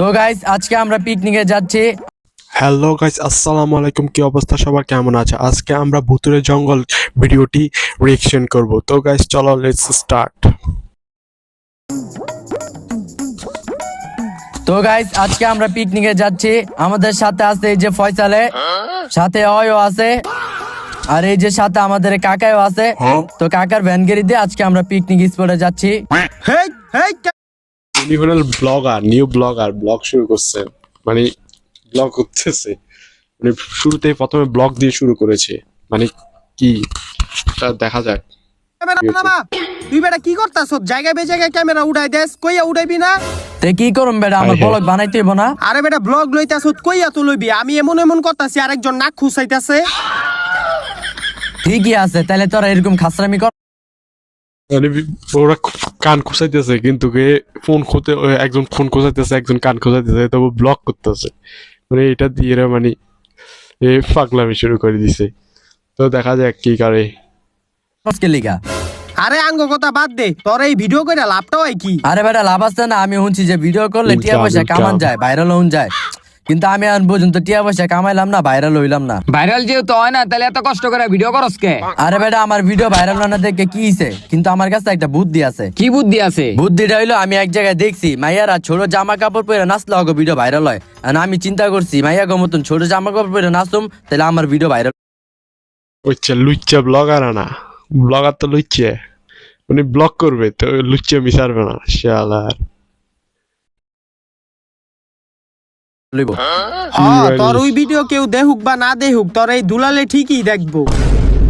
তো গাইস আজকে আমরা পিকনিকে যাচ্ছি। হ্যালো গাইস, আসসালামু আলাইকুম। কি অবস্থা সবার, কেমন আছে? আজকে আমরা ভুতুরে জঙ্গল ভিডিওটি রিঅ্যাকশন করব। তো গাইস চলো, লেটস স্টার্ট। তো গাইস আজকে আমরা পিকনিকে যাচ্ছি। আমাদের সাথে আছে এই যে ফয়সালে, সাথে অয়ও আছে, আর এই যে সাথে আমাদের কাকাও আছে। তো কাকার ভ্যানগাড়ি দিয়ে আজকে আমরা পিকনিক স্পটে যাচ্ছি। উনি হলেন ব্লগার, নিউ ব্লগার, ব্লগ শুরু করছে, মানে ব্লগ করতেছে। মানে শুরুতেই প্রথমে ব্লগ দিয়ে শুরু করেছে, মানে কি তা দেখা যাক। তুই বেটা কি করতাছ? জায়গায় বে জায়গায় ক্যামেরা উড়াই দেস, কইয়া উড়াইবি না? তে কি করুম বেটা, আমার ব্লগ বানাইতে হইব না? আরে বেটা ব্লগ লইতাছ, কইয়া তো লইবি। আমি এমন এমন করতাছি, আরেকজন নাক খুসাইতাছে। ঠিকই আছে, তাহলে তোরা এরকম খাসরামি কর। মানে ওরা কান খোঁচাইতেছে, কিন্তু ফোন খোঁতে, একজন ফোন খোঁচাইতেছে, একজন কান খোঁচাইতেছে, তবু ব্লগ করতেছে। মানে এটা দিয়ে এরা মানে পাগলামি শুরু করে দিছে। তো দেখা যাক কি করে। আজকে লিগা আরে আঙ্গ কথা বাদ দে, তোর এই ভিডিও কইরা লাভটা হয় কি? আরে বেটা লাভ আছে না? আমি শুনছি যে ভিডিও করলে টিয়া পয়সা কামান যায়, ভাইরাল হন যায়। কিন্তু আমি এখন পর্যন্ত টিয়া পয়সা কামাইলাম না, ভাইরাল হইলাম না। ভাইরাল যেহেতু হয় না, তাহলে এত কষ্ট করে ভিডিও করস কে? আরে বেটা আমার ভিডিও ভাইরাল না দেখে কি হইছে? কিন্তু আমার কাছে একটা বুদ্ধি আছে। কি বুদ্ধি আছে? বুদ্ধিটা হইলো, আমি এক জায়গায় দেখছি মাইয়ারা ছোট জামা কাপড় পরে নাচলে ওকে ভিডিও ভাইরাল হয়। আর আমি চিন্তা করছি মাইয়া গো মতন ছোট জামা কাপড় পরে নাচতুম, তাহলে আমার ভিডিও ভাইরাল। ওইটা লুচ্চা ব্লগার না, ব্লগার তো লুচ্চে, উনি ব্লগ করবে তো লুচ্চে মিশারবে না শালার। হ্যাঁ, তোর ওই ভিডিও কেউ দেখুক বা না দেখুক, তোর এই দুলালে ঠিকই দেখবো।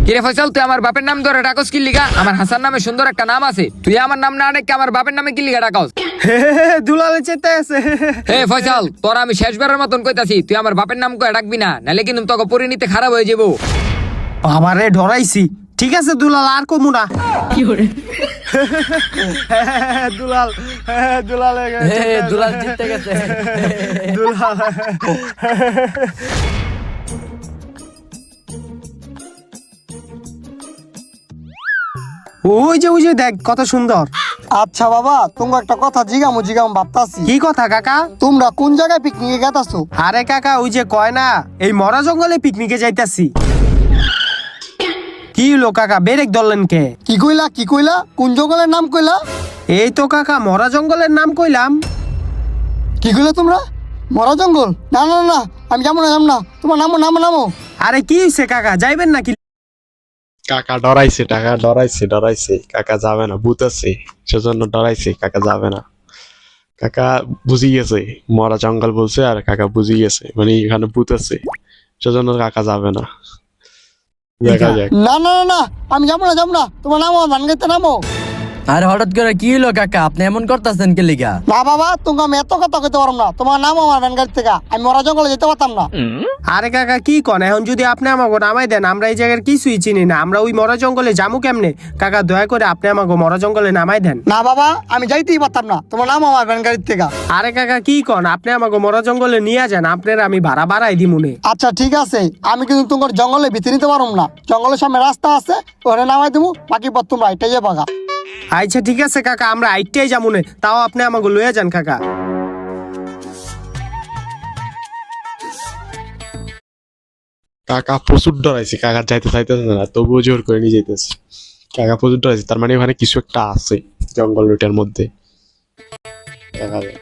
কিরে ফয়সাল, তুই আমার বাপের নাম ধরে ডাকস কি লিগা? আমার হাসান নামে সুন্দর একটা নাম আছে, তুই আমার নাম না ডেকে আমার বাপের নামে কি লিগা ডাকস? দুলালে চেতে আছে। হে ফয়সাল, তোর আমি শেষবারের মতন কইতাছি, তুই আমার বাপের নাম কয়ে ডাকবি না, নালে কিন্তু তোকে পরিণীতি খারাপ হয়ে যাবো। আমারে ডরাইছি। ঠিক আছে দুলাল, আর কমু না। দুলাল দুলাল দুলাল জিততে গেছে। দুলাল ওই যে দেখ কত সুন্দর। আচ্ছা বাবা, তোমাকে একটা কথা জিগাম ভাবতাছি। কি কথা কাকা? তোমরা কোন জায়গায় পিকনিকে গেতাছো? আরে কাকা, ওই যে কয় না, এই মরা জঙ্গলে পিকনিকে যাইতাছি। কি হলো কাকা, বেরেক ধরলেন কে? কি কইলা? কোন জঙ্গলের নাম কইলা? এই তো কাকা, মরা জঙ্গলের নাম কইলাম। কি কইলা তোমরা? মরা জঙ্গল? না না না, আমি যাবো না। তোমার নামো। আরে কি হইছে কাকা, যাইবেন নাকি? কাকা ডরাইছে, কাকা যাবে না, ভূত আছে সেজন্য ডরাইছে, কাকা যাবে না। কাকা বুঝি গেছে, মরা জঙ্গল বলছে, আর কাকা বুঝি গেছে মানে এখানে ভূত আছে, সেজন্য কাকা যাবে না। দেখা যাক। না, আমি যাবো না। তোমার নামো, ভানগাইতে নামো। আরে হঠাৎ করে কি হলো কাকা, আপনি এমন করতেছেন কে লিগা? না বাবা, তোমাকে আমি এত কথা কইতে পারবো না। তোমার নামো আমার ভ্যানগাড়ি থেকে, আমি মরা জঙ্গলে যেতে পারতাম না। আরে কাকা কি কন, এখন যদি আপনি আমাকে নামাই দেন, আমরা এই জায়গার কিছুই চিনি না, আমরা ওই মরা জঙ্গলে যাবো কেমনে? কাকা দয়া করে আপনি আমাকে মরা জঙ্গলে নামাই দেন। না বাবা, আমি যাইতেই পারতাম না। তোমার নামো আমার ভ্যানগাড়ি থেকে। আরে কাকা কি কন, আপনি আমাকে মরা জঙ্গলে নিয়ে যান, আপনার আমি ভাড়া বাড়াই দিমুনে। আচ্ছা ঠিক আছে, আমি কিন্তু তোমার জঙ্গলে ভিতরে নিতে পারবো না। জঙ্গলের সামনে রাস্তা আছে, ওখানে নামাই দেবো, বাকি পথ তোমরা এটাই বাগা। আচ্ছা ঠিক আছে কাকা, আমরা আইটাই যামুনে, তাও আপনি আমাকে লইয়া যান কাকা। কাকা প্রচুর ডরাইছে, কাকা যাইতে চাইতেছে না, তবুও জোর করে নিয়ে যেতেছে। কাকা প্রচুর ডরাইছে, তার মানে ওখানে কিছু একটা আছে জঙ্গল রুটের মধ্যে। দেখা যাক।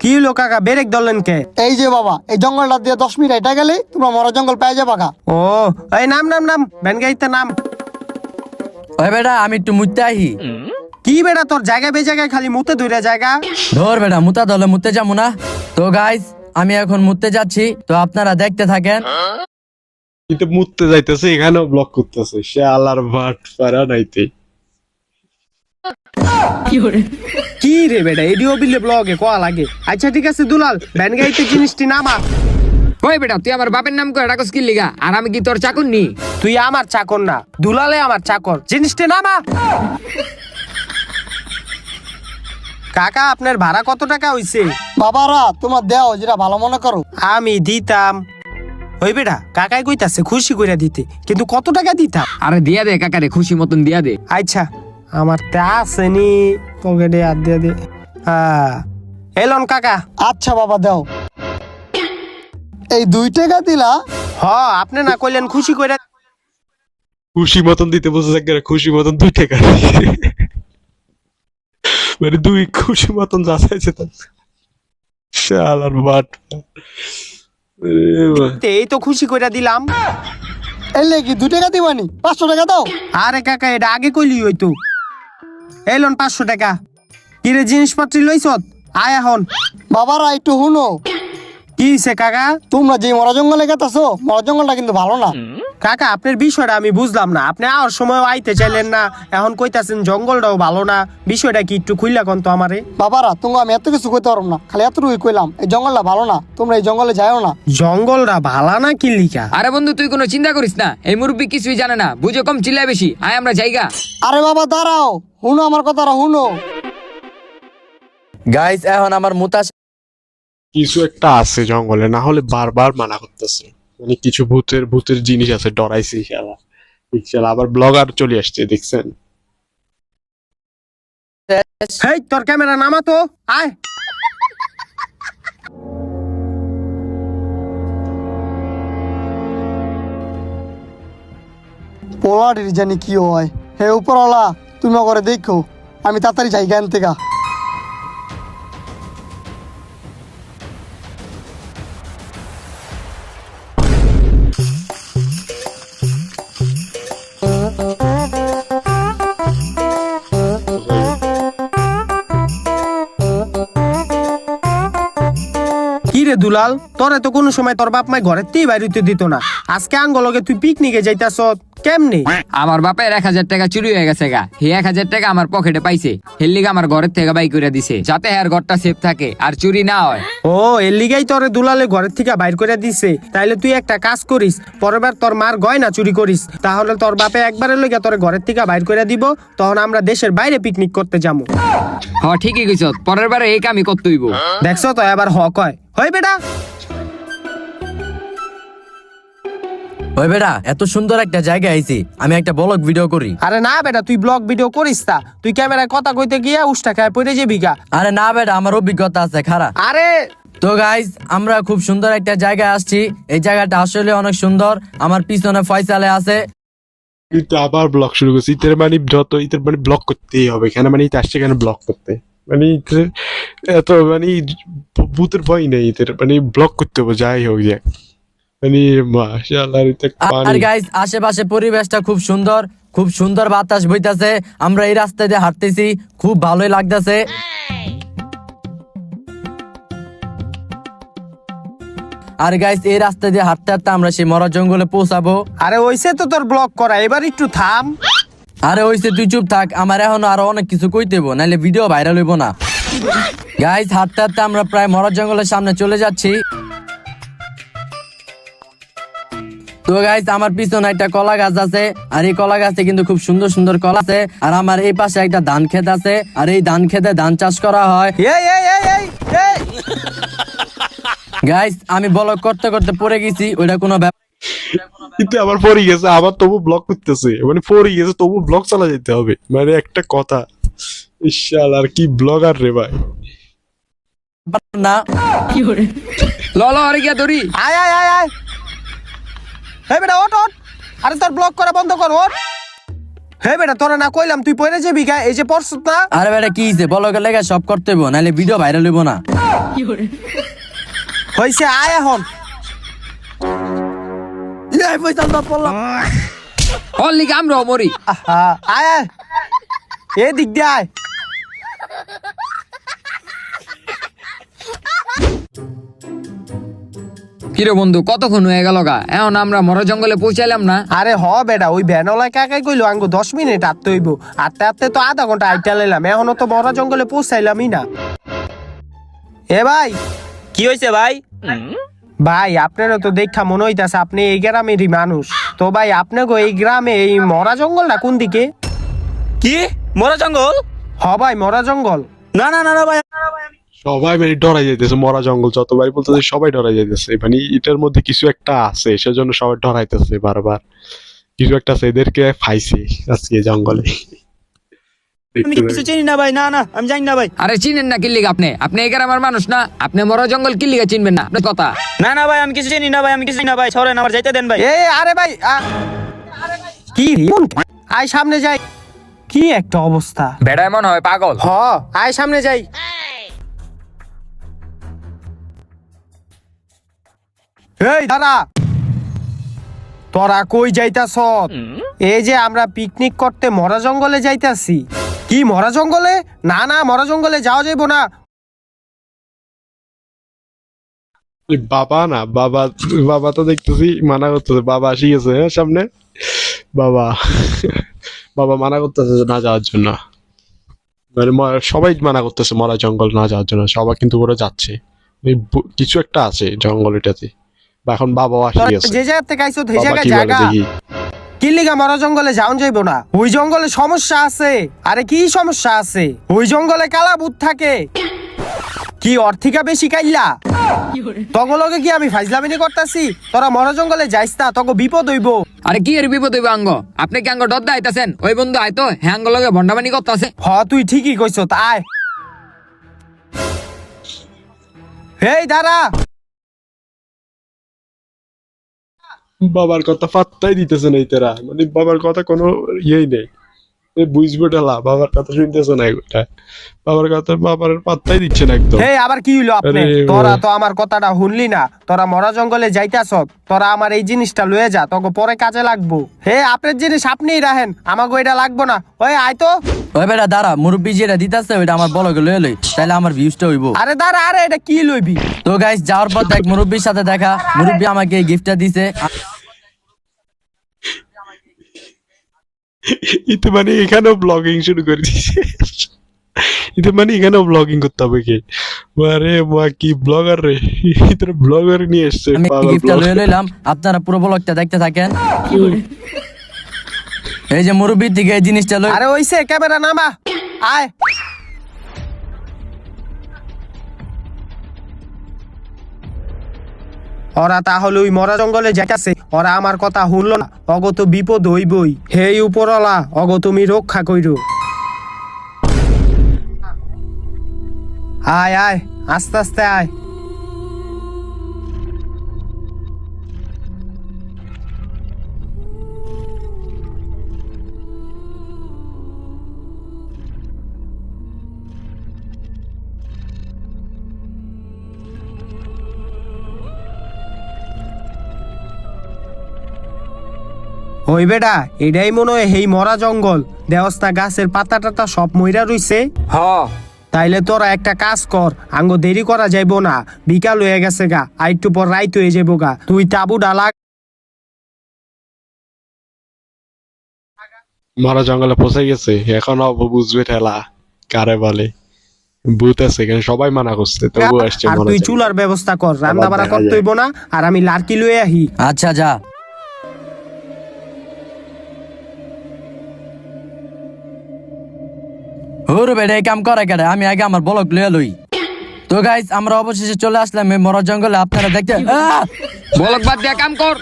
কি হলো কাকা, বেরেক ধরলেন কে? এই যে বাবা, এই জঙ্গলটা দিয়ে 10 মিনিট এটা গেলে তোমরা মরা জঙ্গল পেয়ে যাবা গা। ও এই নাম ভ্যান গাড়িতে নাম। ওই বেটা আমি একটু মুততে আহি। কি বেটা, তোর জায়গায় বে জায়গায় খালি মুতে ধরে জায়গা। ধর বেটা, মুতা ধরলে মুততে যাবো না। তো গাইস আমি এখন মুততে যাচ্ছি, তো আপনারা দেখতে থাকেন। কিন্তু মুততে যাইতেছে, এখানেও ব্লক করতেছে, সে আল্লাহর ভাট পারা নাইতে। কি রে বেটা, এডিও বিলে ব্লগে কোয়া লাগে। আচ্ছা ঠিক আছে দুলাল, ভ্যান গাড়িতে জিনিসটি নামা। ওই বেটা, তুই আমার বাপের নাম করে ডাকস কি লিগা? আর আমি কি তোর চাকর নি? তুই আমার চাকর না, দুলালে আমার চাকর। জিনিসটি নামা। কাকা আপনার ভাড়া কত টাকা হইছে? বাবারা তোমার দেও যেটা ভালো মনে করো। আমি দিতাম। ওই বেটা কাকাই কইতাছে খুশি কইরা দিতে, কিন্তু কত টাকা দিতাম? আরে দিয়া দে কাকারে খুশি মতন দিয়া দে। আচ্ছা আমার তা আসেনি, পকেটে হাত দিয়ে দে। হ্যাঁ এলন কাকা। আচ্ছা বাবা দাও। এই 2 টাকা দিলা? হ আপনি না কইলেন খুশি কইরা। খুশি মতন দিতে বলছে একেবারে খুশি মতন 2 টাকা দিয়ে। মানে 2 খুশি মতন যাচাইছে তার শালার বাট। এই তো খুশি কইরা দিলাম। এলে কি 2 টাকা দিবানি? 500 টাকা দাও। আরে কাকা এটা আগে কইলি হইতো। এলন 500 টাকা। কিরে জিনিসপত্র লইছত? আয় এখন। বাবারা একটু শুনো, কি হইছে কাকা? তোমরা যে মরা জঙ্গলে গেতাছো, মরা জঙ্গলটা কিন্তু ভালো না। কাকা আপনার বিষয়টা আমি বুঝলাম না। আপনি আর সময় আইতে চাইলেন না, এখন কইতাছেন জঙ্গলটাও ভালো না। বিষয়টা কি একটু খুইলা কোন তো আমারে। বাবারা তোমরা আমি এত কিছু কইতে পারবো না, খালি এতটুকুই কইলাম এই জঙ্গলটা ভালো না, তোমরা এই জঙ্গলে যাও না। জঙ্গলটা ভালো না কি লিখা? আরে বন্ধু তুই কোনো চিন্তা করিস না, এই মুরব্বি কিছুই জানে না, বুঝে কম চিল্লায় বেশি। আয় আমরা জায়গা। আরে বাবা দাঁড়াও, শুনো আমার কথাটা শুনো। গাইস এখন আমার মুতাস কিছু একটা আছে জঙ্গলে, না হলে বারবার মানা করতেছে। মানে কিছু ভূতের জিনিস আছে, ডরাইছে শালা। এই শালা আবার ব্লগার চলে আসছে দেখছেন। হেই তোর ক্যামেরা নামা তো, আয়। পোলাটির জানি কি হয়। হে উপরওয়ালা তুমি করে দেখো, আমি তাড়াতাড়ি যাই জ্ঞান থেকে। কি রে দুলাল, তোরে তো কোনো সময় তোর বাপ মাই ঘরের থেকে বাইর হইতে দিত না। আজকে আঙ্গলগে তুই পিকনিকে যাইতাছ কেমনে? আমার বাপের 1000 টাকা চুরি হয়ে গেছে গা। হে 1000 টাকা আমার পকেটে পাইছে, হের লিগা আমার ঘরের থেকে বাই করে দিছে, যাতে হের ঘরটা সেফ থাকে আর চুরি না হয়। ও এর লিগাই তোরে দুলালে ঘরের থেকে বাইর করে দিছে। তাইলে তুই একটা কাজ করিস, পরের বার তোর মার গয়না চুরি করিস, তাহলে তোর বাপে একবারের লইগা তোরে ঘরের থেকে বাইর করে দিব। তখন আমরা দেশের বাইরে পিকনিক করতে যাবো। হ ঠিকই কইছ, পরের বারে এই কামই করতে হইব। দেখছো তো এবার হক হয় হয় বেটা। ওই বেটা এত সুন্দর একটা জায়গা আইছি, আমি একটা ব্লগ ভিডিও করি। আরে না বেটা তুই ব্লগ ভিডিও করিস তা, তুই ক্যামেরায় কথা কইতে গিয়া উষ্টা খায় পড়ে যাবি গা। আরে না বেটা আমার অভিজ্ঞতা আছে খারা। আরে তো গাইস আমরা খুব সুন্দর একটা জায়গায় আসছি। এই জায়গাটা আসলে অনেক সুন্দর। আমার পিছনে ফয়সালে আছে। কিন্তু আবার ব্লগ শুরু করছে। ইতের মানে ব্লগ করতেই হবে এখানে, মানে ইতে আসছে এখানে ব্লগ করতে। মানে ইতের এত মানে ভূতের ভয় নেই ইতের, মানে ব্লগ করতে হবে যাই হোক যাক। মানে মাশাআল্লাহ ইতে আর পানি। গাইস আশেপাশে পরিবেশটা খুব সুন্দর, খুব সুন্দর বাতাস বইতাছে। আমরা এই রাস্তা দিয়ে হাঁটতেছি, খুব ভালোই লাগতেছে। আর গাইস এই রাস্তা দিয়ে হাঁটতে হাঁটতে আমরা সেই মরা জঙ্গলে পৌঁছাবো। আরে ওইসে তো তোর ব্লগ করা, এবার একটু থাম। আরে হইছে তুই চুপ থাক, আমার এখন আরো অনেক কিছু কইতে হইব, নাইলে ভিডিও ভাইরাল হইব না। গাইস হাঁটতে হাঁটতে আমরা প্রায় মরা জঙ্গলের সামনে চলে যাচ্ছি। তো গাইস আমার পিছনে একটা কলা গাছ আছে, আর এই কলা গাছে কিন্তু খুব সুন্দর সুন্দর কলা আছে। আর আমার এই পাশে একটা ধান ক্ষেত আছে, আর এই ধান ক্ষেতে ধান চাষ করা হয়। এই এই এই এই এই গাইস আমি ব্লগ করতে করতে পড়ে গেছি, ওইটা কোনো ব্যাপার। কিন্তু আবার পরে গেছে, আবার তবু ব্লগ করতেছে। মানে পরে গেছে তবু ব্লগ চালা যেতে হবে, মানে একটা কথা। ইশাল আর কি ব্লগার রে ভাই। না ল ল আরে গিয়া ধরি। আয় আয় আয় আয়। এই বেটা ওঠ ওঠ। আরে তোর ব্লগ করা বন্ধ কর, ওঠ। হে বেটা তোরা না কইলাম তুই পড়ে যাবি গা, এই যে পড়ছত না। আরে বেটা কি হইছে, ব্লগের লেগে সব করতে হইব, নাইলে ভিডিও ভাইরাল হইব না। হইছে আয় এখন। ওর লিগা আমরাও মরি। আহা, আয় আয়। এই দিক দিয়ে আয়। কিরে বন্ধু কতক্ষণ হয়ে গেল গা, এখন আমরা মরা জঙ্গলে পৌঁছাইলাম না। আরে হ বেটা ওই ভ্যানওয়ালা কাকাই কইলো আঙ্গো 10 মিনিট আটতে হইব। আটতে আটতে তো আধা ঘন্টা আইটা লাইলাম, এখনো তো মরা জঙ্গলে পৌঁছাইলামই না। এ ভাই কি হয়েছে ভাই? ভাই আপনারও তো দেখা মনে হইতাছে আপনি এই গ্রামেরই মানুষ। তো ভাই আপনি গো এই গ্রামে এই মরা জঙ্গলটা কোন দিকে? কি মরা জঙ্গল? হ ভাই মরা জঙ্গল। না না না না ভাই, সবাই মানে ডরাই যাইতেছে, মরা জঙ্গল যতবার বলতেছে সবাই ডরাই যাইতেছে, মানে এটার মধ্যে কিছু একটা আছে সেজন্য সবাই ডরাইতেছে বারবার। কিছু একটা আছে, এদেরকে ফাইছে আজকে জঙ্গলে। আমি কিছু চিনি না ভাই, না না আমি জানি না ভাই। আরে চিনেন না কিল্লিগ আপনি এই গ্রামের মানুষ না, আপনি মরা জঙ্গল কিল্লিগা চিনবেন না, আপনার কথা। না না ভাই আমি কিছু চিনি না ভাই, আমি কিছু চিনি না ভাই, সরেন আমার যাইতে দেন ভাই। এ আরে ভাই কি রে? আয় সামনে যাই। কি একটা অবস্থা! বেড়ায় মনে হয় পাগল। হ, আয় সামনে যাই। এই দাঁড়া, তোরা কই যাইতাছ? এই যে আমরা পিকনিক করতে মরা জঙ্গলে যাইতাছি। কি মরা জঙ্গলে? না না, মরা জঙ্গলে যাওয়া যাইব না। এই বাবা না, বাবা বাবা তো দেখতেছি মানা করতেছে, বাবা আসি গেছে হ্যাঁ সামনে। বাবা বাবা মানা করতেছে না যাওয়ার জন্য, মানে সবাই মানা করতেছে মরা জঙ্গল না যাওয়ার জন্য, সবাই কিন্তু ওরা যাচ্ছে। কিছু একটা আছে জঙ্গল এটাতে, বা এখন বাবাও আসি তোরা গেছে। যে জায়গা থেকে আইছো সেই বাবা জায়গায় কি বলে জায়গা। দেখি। কি লিগা মরা জঙ্গলে যাওন যাইব না? ওই জঙ্গলে সমস্যা আছে। আরে কি সমস্যা আছে? ওই জঙ্গলে কালা ভূত থাকে। কি অর্থিকা বেশি কাইল্লা? তগলগে কি আমি ফাইজলামিনি করতাছি? তোরা মরা জঙ্গলে যাইস না, তগ বিপদ হইব। আরে কি এর বিপদ হইব আঙ্গ? আপনি কি আঙ্গ ডদ্দা আইতাছেন? ওই বন্ধু আইতো হ্যাঁ আঙ্গ লগে ভন্ডামানি করতেছে। হ, তুই ঠিকই কইছ। আয় এই দাঁড়া। বাবার কথা পাত্তাই দিতেছে না এরা, মানে বাবার কথা কোনো ইয়েই নেই, বুঝবো ঢালা, বাবার কথা শুনতেছে না এগুলা, বাবার কথা বাবার পাত্তাই দিচ্ছে না একদম। হে আবার কি হইলো আপনি? আরে তোরা তো আমার কথাটা শুনলি না। তোরা মরা জঙ্গলে যাইতাছ, তোরা আমার এই জিনিসটা লয়ে যা, তোকে পরে কাজে লাগবো। হে আপনার জিনিস আপনিই রাখেন, আমাকে ওইটা লাগবো না। ওই আয় তো। ওই বেটা দাঁড়া, মুরব্বি যেটা দিতেছে ওইটা আমার বলকে লয়ে লই, তাইলে আমার ভিউজটা হইব। আরে দাঁড়া, আরে এটা কি লইবি? তো গাইস, যাওয়ার পর দেখ মুরব্বির সাথে দেখা। মুরব্বি আমাকে এই গিফটটা দিছে। ইতো মানে এখানেও ব্লগিং শুরু করে দিছে, ইতো মানে এখানেও ব্লগিং করতে হবে কি? আরে মা কি ব্লগার রে, ইতরা ব্লগার নিয়ে এসছে। আমি পাগল গিফটটা blogger। লয়ে লইলাম, আপনারা পুরো ব্লগটা দেখতে থাকেন। এই যে মুরব্বির দিকে এই জিনিসটা লই। আরে ওইসে ক্যামেরা নামা, আয়। ওরা তাহলে ওই মরা জঙ্গলে যাইতাছে, ওরা আমার কথা শুনলো না, অগত বিপদ হইবই। হেই উপরওয়ালা, অগ তুমি রক্ষা কইরো। আয় আয়, আস্তে আস্তে আয়। ওই বেটা, এটাই মনে হয় হেই মরা জঙ্গল। দেওস্তা গাছের পাতা টাতা সব মইরা রইছে। হ তাইলে তোরা একটা কাজ কর, আঙ্গ দেরি করা যাইবো না, বিকাল হয়ে গেছে গা, আইটু পর রাইত হয়ে যাবো গা। তুই তাবু ডালা। মরা জঙ্গলে পৌঁছে গেছে, এখন বুঝবে ঠেলা কারে বলে। ভূত আছে এখানে, সবাই মানা করছে তবু আসছে আর মরা তুই জঙ্গলে। চুলার ব্যবস্থা কর, রান্না বাড়া দেখা করতে যায়। হইব না। আর আমি লার্কি লয়ে আহি। আচ্ছা যা। হুর বেটা, এই কাম করে কেটে, আমি আগে আমার ব্লগ লয়ে লই। তো গাইস, আমরা অবশেষে চলে আসলাম এই মরা জঙ্গলে। আপনারা দেখতে বলক বাদ দিয়া কাম কর।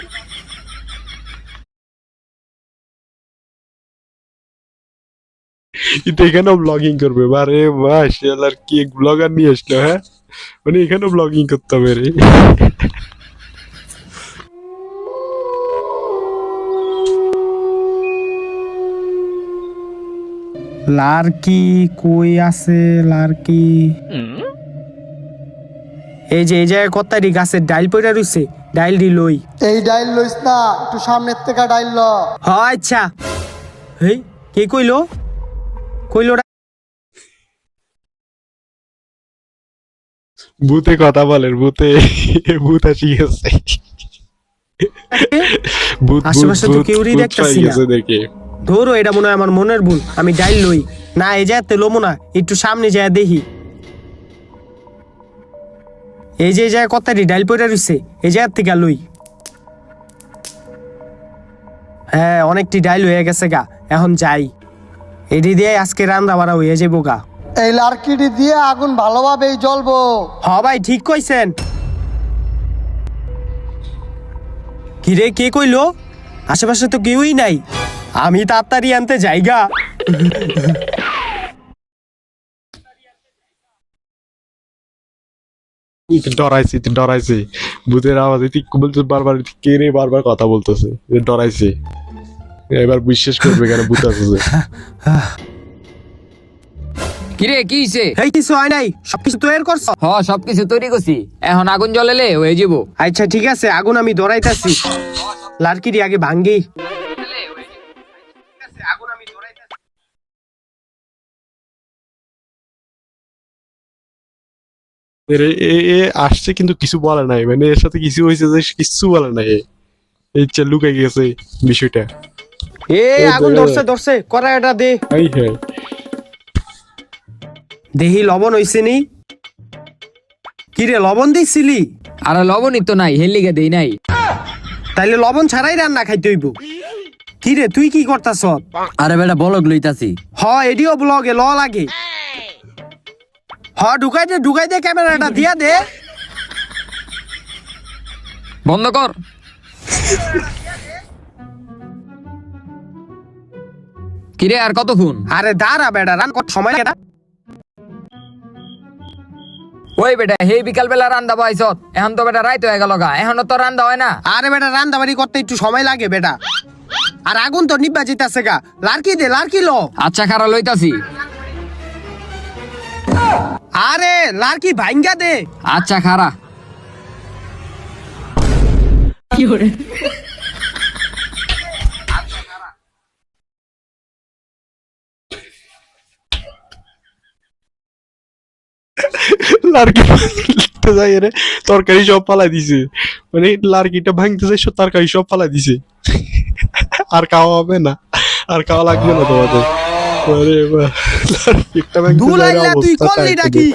কিন্তু এখানেও ব্লগিং করবে, বারে বাস আর কি ব্লগার নিয়ে আসলো হ্যাঁ, মানে এখানেও ব্লগিং করতে হবে রে। লার্কি কই আছে? লার্কি এই যে এই জায়গায় কত্তারি গাছের ডাইল পড়ে রইছে, ডাইল দি লই। এই ডাইল লইস না, একটু সামনের থেকে ডাইল ল। হ আচ্ছা। হেই কে কইলো? কইলো ভূতে কথা বলেন, ভূতে ভূত আসি গেছে। ভূত আশেপাশে তো কেউই দেখতাছি না। গেছে দেখে। ধরো, এটা মনে হয় আমার মনের ভুল। আমি ডাইল লই না, এই জায়গাতে লমো না, একটু সামনে যায় দেখি। এই যে এই জায়গায় কত্তারি ডাইল পড়ে রইছে, এই জায়গার থেকে লই। হ্যাঁ, অনেকটি ডাইল হয়ে গেছে গা, এখন যাই। এটি দিয়ে আজকে রান্না বাড়া হয়ে যাবো গা। এই লার্কিটি দিয়ে আগুন ভালোভাবেই জ্বলবো। হ ভাই ঠিক কইছেন। কিরে কে কইলো? আশেপাশে তো কেউই নাই, আমি তাড়াতাড়ি আনতে যাইগা। ডরাইছে ভূতের আওয়াজ ঠিক বলতে বারবার কে রে বারবার কথা বলতেছে ডরাইছে এবার বিশ্বাস করবে কেন ভূত আছে যে। কিরে কি হইছে? এই কিছু হয় নাই, সবকিছু তৈরি করছ? সবকিছু তৈরি করছি, এখন আগুন জ্বলেলে হয়ে যাবো। আচ্ছা ঠিক আছে, আগুন আমি ধরাইতাছি। লার্কিটি আগে ভাঙ্গি। এ আসছে কিন্তু কিছু বলে নাই, মানে এর সাথে কিছু হয়েছে যে কিছু বলে নাই, এই লুকাই গেছে বিষয়টা। আগুন ধরছে ধরছে, কড়াইটা দে। হ্যাঁ দেহি লবণ হইছে নি? কিরে লবণ দিছিলি? আর লবণই তো নাই, হেলিগে দেই নাই। তাইলে লবণ ছাড়াই রান্না খাইতে হইব। কিরে তুই কি করতাছ? আরে বেটা বলক লইতাছি। এডিও ব্লগে ল লাগে। ঢুকাই দে ক্যামেরাটা দিয়া দে। বন্ধ কর। কিরে আর কতক্ষণ? আরে দাঁড়া বেটা, রান কত সময় লাগে না? ওই বেটা হেই বিকাল বেলা রান্দা বয়সত, এখন তো বেটা রাইত হয়ে গেল গা, এখনো তো রান্দা হয় না। আরে বেটা রান্দাবাড়ি করতে একটু সময় লাগে বেটা। আর আগুন তো নিব্বা যেতেছে গা। লার্কি দে, লার্কি লো। আচ্ছা খারা লইতাছি। আরে লার্কি ভাঙ্গা দে। আচ্ছা খারা। লার্কি ভাঙতে যাই রে, তরকারি সব ফালাই দিছে, মানে লার্কিটা ভাঙতে যাই তরকারি সব ফালাই দিছে। আর খাওয়া হবে না, আর খাওয়া লাগবে না তোমাদের। আরে বাহ, লার্কিটা ভাঙতে যাই দুলাইলা তুই করলি নাকি?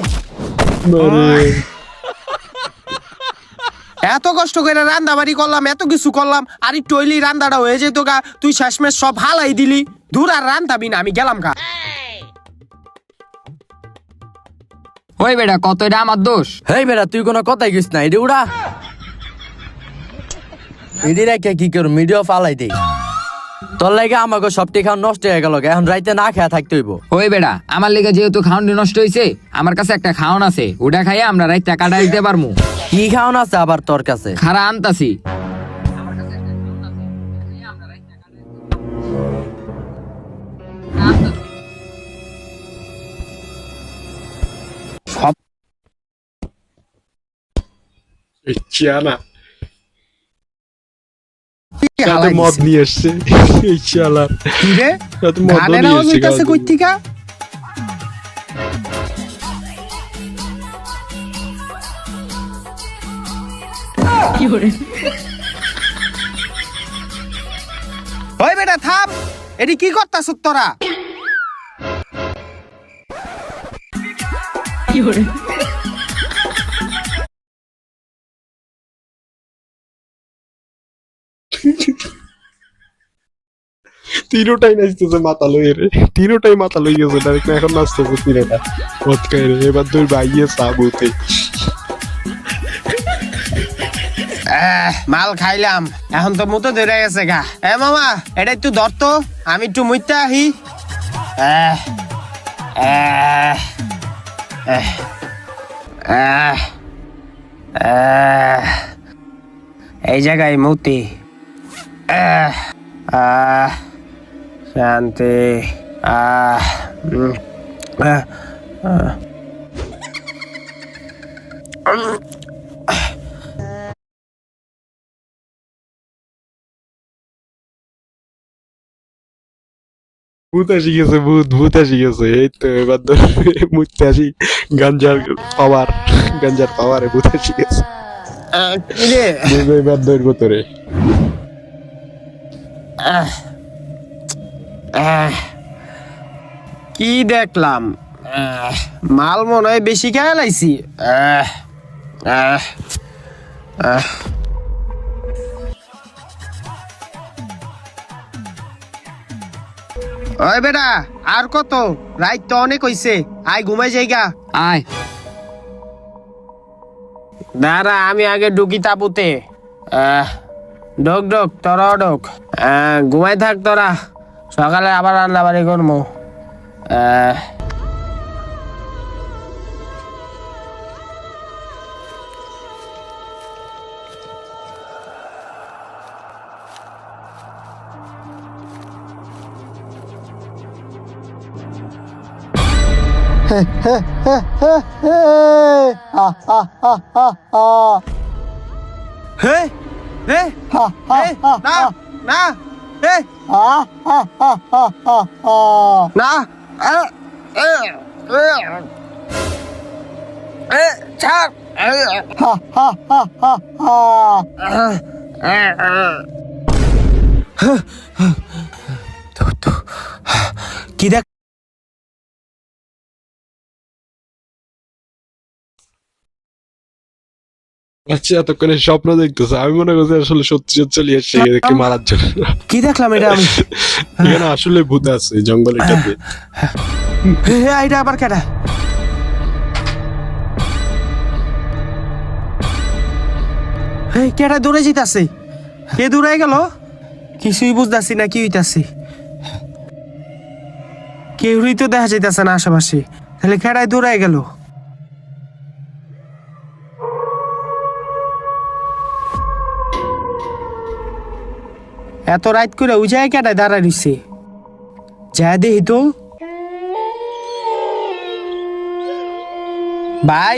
এত কষ্ট করে রান্দাবাড়ি করলাম, এত কিছু করলাম, আর একটু হইলি রান্দাটা হয়ে যেত গা। তুই শেষমেশ সব হালাই দিলি। দূর আর রান্দাবি না, আমি গেলাম গা। ওই বেটা কত এটা আমার দোষ? হেই বেটা তুই কোনো কথাই গিস না, এডি উড়া। এডি রেখে কি করু, মিডিয়া ফালাই দেই। তোর লাগে আমাকে সবটি খাওয়া নষ্ট হয়ে গেল, এখন রাইতে না খেয়া থাকতে হইব। ওই বেটা আমার লিগে যেহেতু খাওয়ান নষ্ট হয়েছে, আমার কাছে একটা খাওয়ান আছে, ওটা খাইয়া আমরা রাইতে কাটা দিতে পারবো। কি খাওন আছে আবার তোর কাছে? খারা আনতাছি। চিয়ানা সাথে মদ নিয়ে এসছে, এই চালা কি রে? সাথে মদ গানের নিয়ে আওয়াজ হইতাছে এসছে। কই থিকা? ওই বেটা থাম, এডি কি করতাছ তোরা? তিনোটাই নাচতেছে মাথা লইয়ে রে, তিনোটাই মাথা লই গেছে ডাইরেক্ট, এখন নাচতেছে তিনোটা মদ খাই রে। এবার তুই বাইয়ে সাবুতে মাল খাইলাম, এখন তো মুতো ধরে গেছে গা। মামা এটা একটু ধরতো, আমি একটু মুইতে আহি। আহ, আহ, আহ, আহ, আহ, এই জায়গায় মুতি। শান্তি। ভূত আসি গেছে, ভূত আসি গেছে। এই তো এবার ধর মুততে আসি, গাঞ্জার পাওয়ারে ভূত আসি গেছে। এবার ধরবো তোরে। কি দেখলাম? মাল মনে হয় বেশি খেয়ে লাইছি। ওই বেটা আর কত, রাত তো অনেক হইছে, আয় ঘুমাই যাইগা। আয়। দাঁড়া আমি আগে ঢুকি তাবুতে। ঢোক ঢোক, তোরাও ঢোক। ঘুমাই থাক তোরা, সকালে আবার রান্না বাড়ি করবো। হে হে হে, না না হে না, ছাড়। কি দেখ, আচ্ছা এতক্ষণে স্বপ্ন দেখতেছে, আমি মনে করছি আসলে সত্যি সত্যি চলে এসছে এদেরকে মারার জন্য। কি দেখলাম এটা আমি? এখানে আসলে ভূত আছে জঙ্গলটাতে। হে আইডা আবার কেডা? হে কেডা দৌড়ে যেতেছে? কে দৌড়ে গেল? কিছুই বুঝতেছি না কি হইতাছে। কেউই তো দেখা যাইতেছে না আশেপাশে, তাহলে কেডাই দৌড়ে গেল? এত রাত করে ওই জায়গায় কেডায় দাঁড়ায় রইছে? যা দেখি তো। ভাই,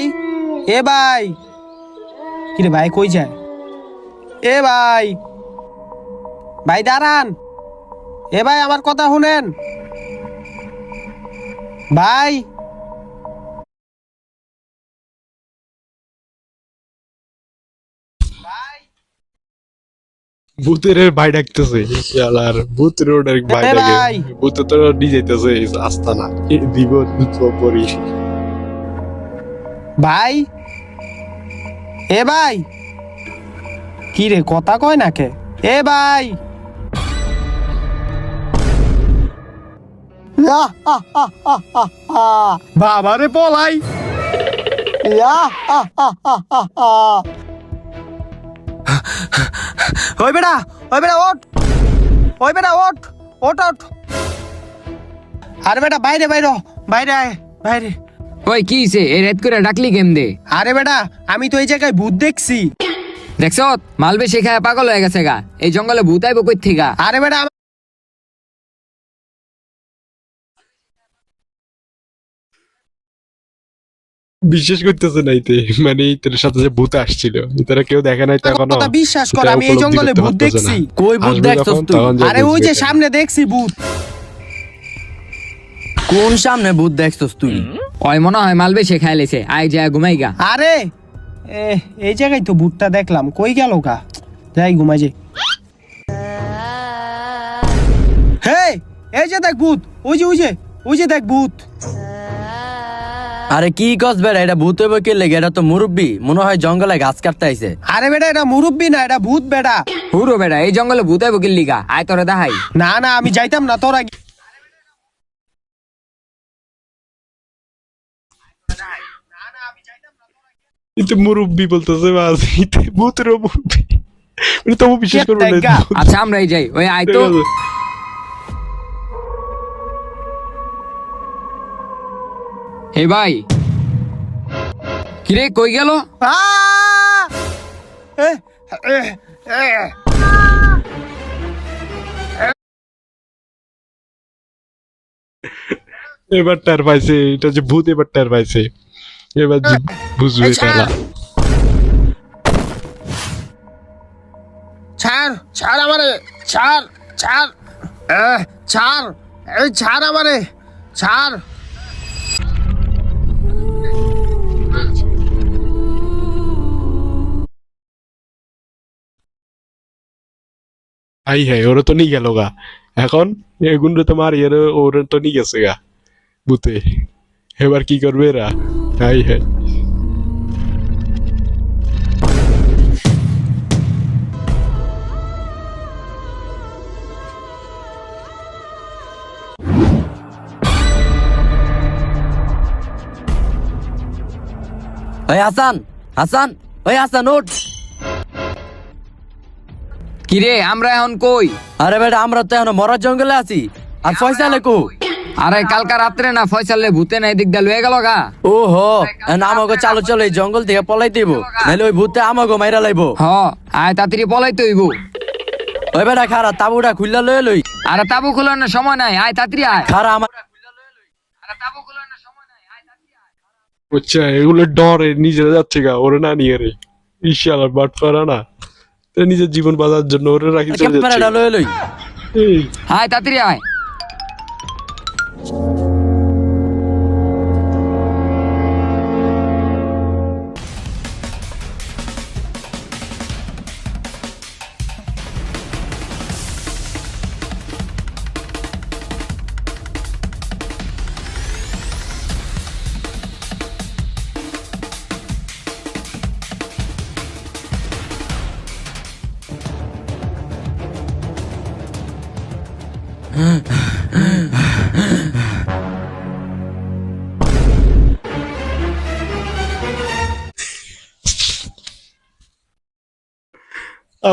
এ ভাই, কিরে ভাই কই যায়? এ ভাই, ভাই দাঁড়ান। এ ভাই আমার কথা শুনেন ভাই। ভূতের ভাই ডাকতেছে, শালার ভূত রোডের ভাই এ ডাকে। ভাই। ভূত তো নিয়ে যাইতেছে আস্তানা দিব পরি। ভাই, এ ভাই, কি রে কথা কয় না কে? এ ভাই, বাবারে পলাই। ওই বেটা, ওই বেটা ওঠ, ওই বেটা ওঠ, ওঠ ওঠ। আরে বেটা বাইরে বাইরে বাইরে আয়, বাইরে। ওই কি হইছে? এই রাত করে ডাকলি কেমনে? আরে বেটা আমি তো এই জায়গায় ভূত দেখছি। দেখছ মাল বেশি খায় পাগল হয়ে গেছে গা। এই জঙ্গলে ভূত আইব কই থেকে? আরে বেটা বিশ্বাস করতেছে না এতে, মানে এটার সাথে যে ভূত আসছিল এটারা কেউ দেখে নাই তো আমার এখনো। কথা বিশ্বাস কর, এটা আমি এই উপলব্ধি জঙ্গলে করতে ভূত পারতেছে না। দেখছি। কই ভূত আসবে দেখছস যখন, তুই? তখন যে আরে ওই বুঝবে যে এটা। সামনে দেখছি ভূত। কোন সামনে ভূত দেখছস তুই? ওই মনে হয় মাল বেশি খাই লেছে, আয় যায় ঘুমাই গা। আরে এই জায়গায় তো ভূতটা দেখলাম, কই গেল গা? যাই ঘুমাই যাই। হে এই যে দেখ ভূত, ওই যে ওই যে ওই যে দেখ ভূত। আরে কি কস বেড়া, এটা ভূত হইব কে লেগে? এটা তো মুরব্বি, মনে হয় জঙ্গলে গাছ কাটতে আইছে। আরে বেটা এটা মুরব্বি না, এটা ভূত বেটা। হুরো বেটা, এই জঙ্গলে ভূত আইব কি লিগা? আয় তোরে দেখাই। না না আমি যাইতাম না, তোরা কিন্তু মুরব্বি বলতেছে বাস, এতে ভূতেরও মুরব্বি, মানে তবু বিশ্বাস করবো না দেখা। ভূত। আচ্ছা আমরাই যাই, ওই আয় তো। ঠিক আছে। হে ভাই, কিরে কই গেল? এ, এ, এ। এবার টার পাইছে, এটা যে ভূত এবার টার পাইছে, এবার যে বুঝবে খেলা। ছাড় ছাড় আমারে, ছাড় ছাড়, ছাড়, এই ছাড় আমারে, ছাড়। আই হ্যাঁ, ওরা তো নিয়ে গেল গা। এখন এগুলো তো মারি, ওরা তো নিয়ে গেছে গা ভূতে। এবার কি করবে এরা? আই হ্যাঁ, ওই হাসান, হাসান, ওই হাসান উঠ। কিরে আমরা এখন কই? আরে বেটা আমরা তো এখন মরার জঙ্গলে আছি। আর ফয়সালে কো? আরে কালকা রাত্রে না ফয়সালে ভূতে না এদিক দিয়ে লয়ে গেল গা। ও হো, আমাকে চালো চলো এই জঙ্গল থেকে পলাই দিব, নাহলে ওই ভূতে আমাকে মাইরা লাইবো। হ আয় তাড়াতাড়ি পলাইতে হইব। ওই বেটা খারা তাবুটা খুললা লয়ে লই। আরে তাবু খোলানোর সময় নাই, আয় তাড়াতাড়ি আয়। খারা আমার বুঝছে এগুলো ডরে নিজেরা যাচ্ছে গা, ওরে না নিয়ে রে ইশালা বাট পারা না, তো নিজের জীবন বাঁচার জন্য ওরে রাখি চলে যাচ্ছে। ক্যামেরাটা লয়ে লই। এই, আয় তাড়াতাড়ি আয়।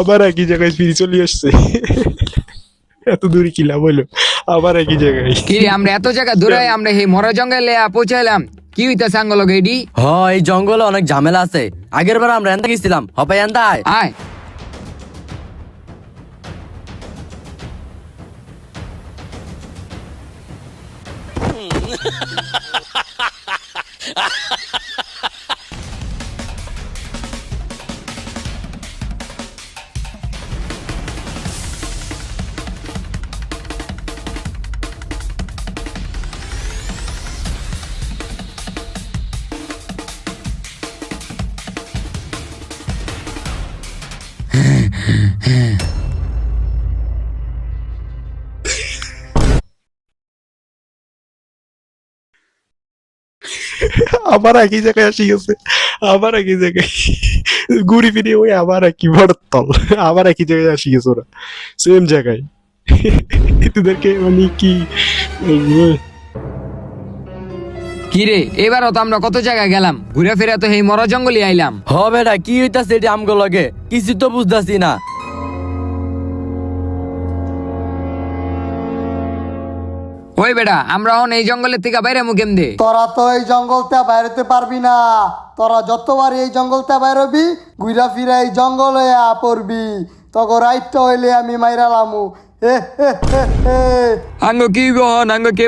আবার একই জায়গায় ফিরে চলে আসছে। এত দূরে কি লাভ হইলো, আবার একই জায়গায়। কিরে আমরা এত জায়গা দূরে আমরা এই মরা জঙ্গলে পৌঁছাইলাম, কি হইতাছে আঙ্গল গেডি? হ এই জঙ্গলে অনেক ঝামেলা আছে। আগের বার আমরা এনতা গেছিলাম, হপাই এনতা আয়। আয় আবার একই জায়গায় আসি গেছে, আবার একই জায়গায় ঘুরি ফিরে ওই আবার একই বড়তল, আবার একই জায়গায় আসি গেছে ওরা, সেম জায়গায়। তোদেরকে মানে কি বলবো? কিরে এবারও তো আমরা কত জায়গায় গেলাম, ঘুরে ফিরে তো এই মরা জঙ্গলে আইলাম। হ বেটা কি হইতাছে এটি আমগো লগে, কিছু তো বুঝতাছি না। ওই বেটা আমরা এখন এই জঙ্গলের থেকে বাইরে মুখেম দে। তোরা তো এই জঙ্গলতে বাইরেতে পারবি না। তোরা যতবার এই জঙ্গলতে বাইরবি ঘুরা ফিরা এই জঙ্গলে পড়বি, তখন রাইটটা হইলে আমি মাইরালামু। হে হে হে হে। আঙ্গ কি গহন আঙ্গ কে?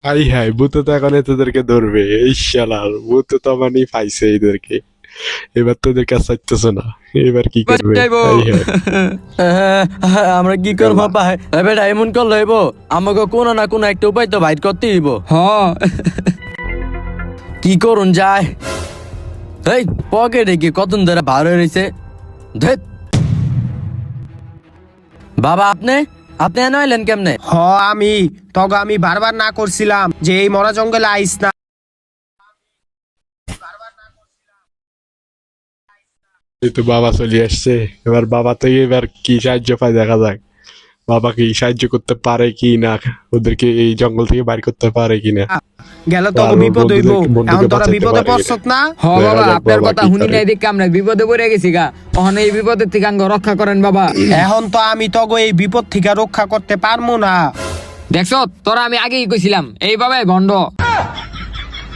হাই হাই ভূত তো এখন তোদেরকে ধরবে, এই শালার ভূত তো মানে পাইছে এদেরকে, এবার তোদের কাছে চাইতেছে না, এবার কি করবে? যাইবো। High high. আমরা কি করবো পাই? ওই বেটা এমন করলে হইব, আমাকে কোনো না কোনো একটা উপায় তো বাইর করতে হইব। হ কি করুন যায়? এই পকেটে কি কতন ধরে বার হয়ে রয়েছে। ধেৎ। বাবা আপনি আপনি এনে আইলেন কেমনে? হ আমি তবে আমি বারবার না করছিলাম যে এই মরা জঙ্গলে আইস না। এই তো বাবা চলে আসছে, এবার বাবা তো এবার কি সাহায্য পায় দেখা যাক, বাবা কি সাহায্য করতে পারে কি না, ওদেরকে এই জঙ্গল থেকে বাইর করতে পারে কি না। গেলে তো আর বিপদ হইব। বন্ধুকে এখন তোরা বাঁচাতে বিপদে পারে। পড়ছত না। হ বাবা দেখা যাক আপনার বাবা কথা কি শুনি করে। নাই দেখে আমরা বিপদে পড়ে গেছি গা, এখন এই বিপদের থেকে আঙ্গ রক্ষা করেন বাবা। এখন তো আমি তগো এই বিপদ থেকে রক্ষা করতে পারবো না। দেখছ তোরা আমি আগেই কইছিলাম এই বাবাই ভণ্ড।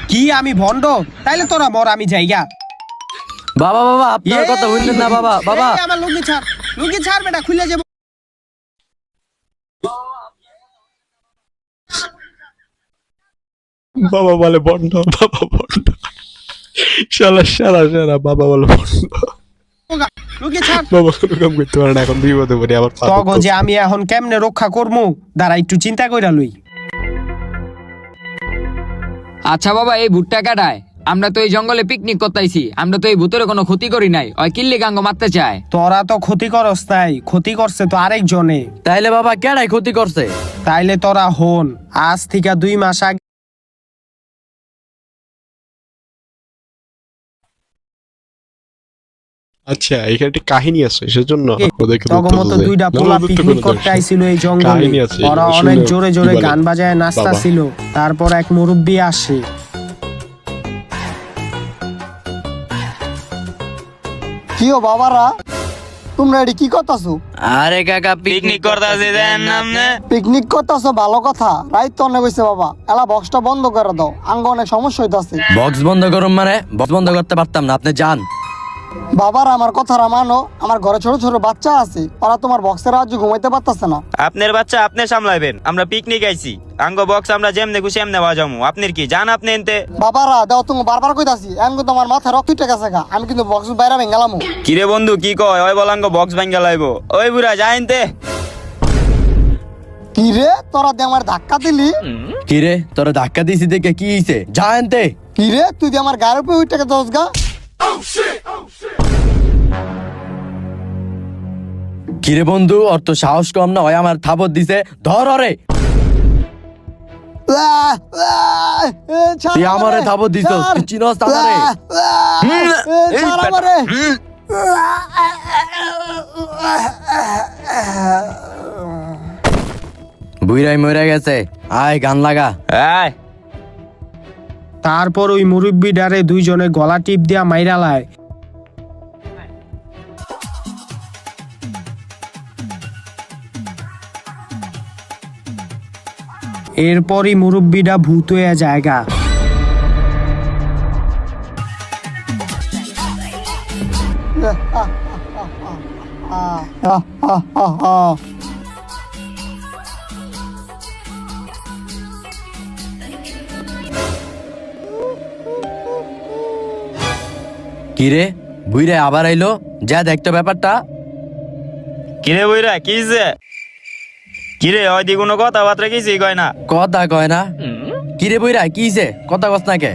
কি আমি ভন্ড? তাইলে তোরা মর, আমি যাইগা। বাবা বাবা আপনার কথা শুনলেন না বাবা? বাবা এই আমার লুঙ্গি ছাড় বেটা, খুলে যাবো। বাবা বলে বন্ধ, বাবা বন্ধ, শালা শালা শালা বাবা বলে বন্ধ। লুঙ্গি ছাড়। বাবা কোনো কাম করতে পারে না, এখন বিপদে পড়ে আবার পা তগো যে ধরতেছে। আমি এখন কেমনে রক্ষা করবো দাঁড়া একটু চিন্তা কইরা লই। আচ্ছা বাবা এই ভুট্টা কাটায় আমরা তো এই জঙ্গলে পিকনিক করতেছি, আমরা তো এই ভূতের কোনো ক্ষতি করি নাই, ওই কিল্লি গাঙ্গ মারতে চায়। তোরা তো ক্ষতি করস নাই, ক্ষতি করছে তো আরেকজনে। তাইলে বাবা কেডাই ক্ষতি করছে? তাইলে তোরা হন, আজ থেকে 2 মাস আগে আচ্ছা এখানে একটা কাহিনী আছে সেজন্য ওদেরকে তগো ধরতে মতো হবে। দুইটা না, পোলা ওদের তো পিকনিক কোনো করতে দোষ নেই। আইছিল এই জঙ্গলে। কাহিনী আছে, ওরা এগুলো অনেক শুনে জোরে কি জোরে বলে? গান বাজায় নাচতাছিল। তারপর এক মুরব্বী আসে। কিও বাবারা, তোমরা এটি কি করতেছো? আরে কাকা পিকনিক করতেছি দেন নামনে। পিকনিক করতেছো ভালো কথা, রাইত তো অনেক হয়েছে বাবা, এলা বক্সটা বন্ধ করে দাও, আঙ্গ অনেক সমস্যা হইতাছে। বক্স বন্ধ করুন মানে বক্স বন্ধ করতে পারতাম না, আপনি যান। বাবার আমার কথাটা মানো, আমার ঘরে ছোট ছোট বাচ্চা আছে, ওরা তোমার বক্সের রাজ্যে ঘুমাইতে পারতাছে না। আপনার বাচ্চা আপনি সামলাইবেন, আমরা পিকনিক আইছি। আঙ্গ বক্স আমরা যেমনে খুশি এমনে বাজামু। আপনার কি জান আপনি এনতে? বাবারা দাও, তুমি বারবার কইতাছি, এখন কিন্তু আমার মাথা রক্ত উঠে গেছে গা, আমি কিন্তু বক্স বাইরে ভেঙ্গালামু। কিরে বন্ধু কি কয়? ওই বল আঙ্গ বক্স ভাঙ্গা লাইবো। ওই বুড়া যা এনতে। কি রে তোরা দিয়ে আমার ধাক্কা দিলি? কি রে তোরা ধাক্কা দিছি দেখে কি হইছে? যা আনতে। কি রে তুই দিয়ে আমার গায়ের উপরে উঠে গেছিস গা? কিরে বন্ধু, ওর তো সাহস কম না, ওই আমার থাপড় দিছে, ধর ওরে। তুই আমারে থাপড় দিছ, তুই চিনস আমারে? বুইরাই মরে গেছে, আয় গান লাগা। আয় তারপর ওই মুরব্বী ডারে দুইজনে গলা টিপ দিয়া মাইরা লায়। এরপরই মুরব্বীটা ভূত হয়ে জায়গা। কিরে বুইরাই আবার আইলো, যা দেখতো ব্যাপারটা। কিরে বুইরা কিছে? কিরে ওই দি কোনো কথাবার্তা কিছুই কয় না। কথা কয় না? কিরে বুইরাই কিছে, কথা কস না কে?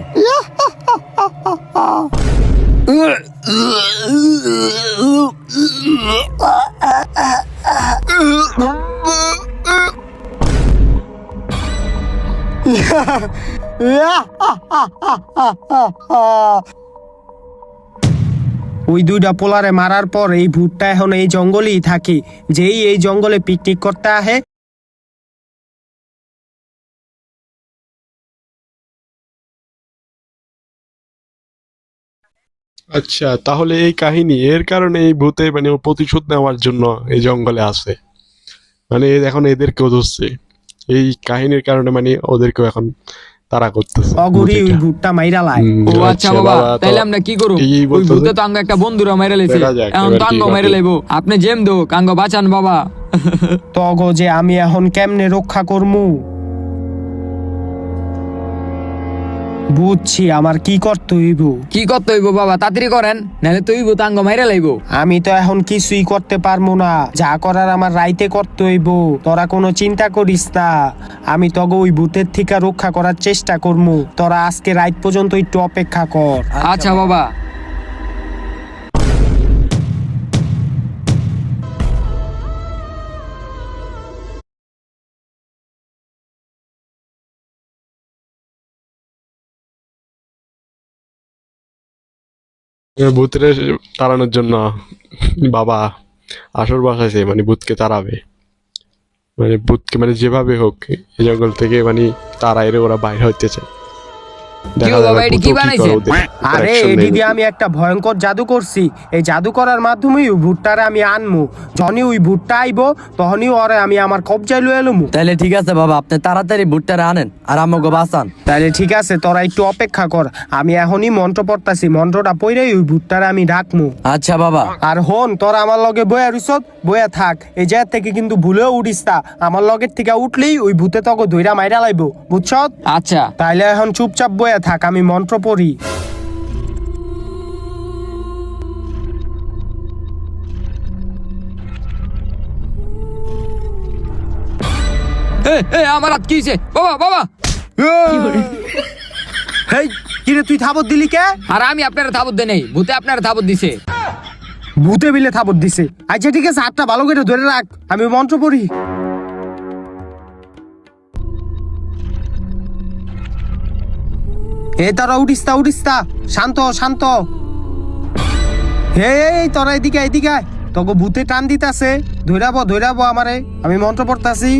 ওই দুইটা পোলারে মারার পর এই ভূতটা এখন এই জঙ্গলেই থাকে। যেই এই জঙ্গলে পিকনিক করতে আহে, আচ্ছা তাহলে এই কাহিনী, এর কারণে এই ভূতে মানে ও প্রতিশোধ নেওয়ার জন্য এই জঙ্গলে আসে, মানে এখন এদেরকেও ধরছে এই কাহিনীর কারণে, মানে ওদেরকেও এখন তারা করতেছে অগরি ওই ভূতিটা। ভূতটা মাইরা লায়। ও আচ্ছা বাবা, তো তাইলে আমরা কি করব? এই ওই বলতেছে। ভূতে তো আঙ্গ একটা বন্ধুরা মাইরা লেছে, দেখা যাক, এখন এবার তো কি আঙ্গ মাইরা ঘটে। লাইবো। আপনি জেম দো আঙ্গ বাঁচান বাবা। তগো যে আমি এখন কেমনে রক্ষা করমু? বুঝছি আমার কি করতে হইব। কি করতে হইব বাবা, তাড়াতাড়ি করেন, নাহলে তুই ভূত আঙ্গ মাইরা লাইবো। আমি তো এখন কিছুই করতে পারবো না, যা করার আমার রাইতে করতে হইব। তোরা কোনো চিন্তা করিস না, আমি তগো ওই ভূতের থেকে রক্ষা করার চেষ্টা করমু। তোরা আজকে রাত পর্যন্ত একটু অপেক্ষা কর। আচ্ছা বাবা। ভূতরে তাড়ানোর জন্য বাবা আসর বসাইছে, মানে ভূতকে তাড়াবে, মানে ভূতকে মানে যেভাবে হোক এই জঙ্গল থেকে মানে তাড়াইরে ওরা বাইরে হইতে চায়। দেখা কি বাবা, যাবে এটি ভূতও কি কি বানাইছে? করে ওদের আরে reaction এটি নেবে। দিয়ে আমি একটা ভয়ঙ্কর জাদু করছি। এই জাদু করার মাধ্যমেই ওই ভূতটারে আমি আনমু। যখনই ওই ভূতটা আইব তখনই ওরে আমি আমার কবজায় লয়ে এলুমু। তাইলে ঠিক আছে বাবা, আপনি তাড়াতাড়ি ভুট্টারে আনেন আর আমাকে বাঁচান। তাহলে ঠিক আছে, তোরা একটু অপেক্ষা কর, আমি এখনই মন্ত্র পড়তাছি। মন্ত্রটা পড়েই ওই ভূতটারে আমি ডাকমু। আচ্ছা বাবা। আর হন, তোরা আমার লগে বয়া রুসত বয়া থাক, এই জায়গা থেকে কিন্তু ভুলেও উঠিস না। আমার লগের থেকে উঠলেই ওই ভূতে তোকে ধইরা মাইরা লাইব, বুঝছত? আচ্ছা তাইলে এখন চুপচাপ বয়া থাক, আমি মন্ত্র পড়ি। আমার হাত কি হইছে? বাবা বাবা। হেই কিরে তুই থাবত দিলি কে? আর আমি আপনারা থাবত দেই নাই, ভূতে আপনারা থাবত দিছে। ভূতে বিলে থাবত দিছে। আচ্ছা ঠিক আছে, হাতটা ভালো করে ধরে রাখ, আমি মন্ত্র পড়ি। এ তারা উঠিস তা, শান্ত শান্ত। এই তোরা এদিকে এদিকে আয়। তোকে ভূতে টান দিতাছে, ধৈরাবো আমারে, আমি মন্ত্র পড়তাছি।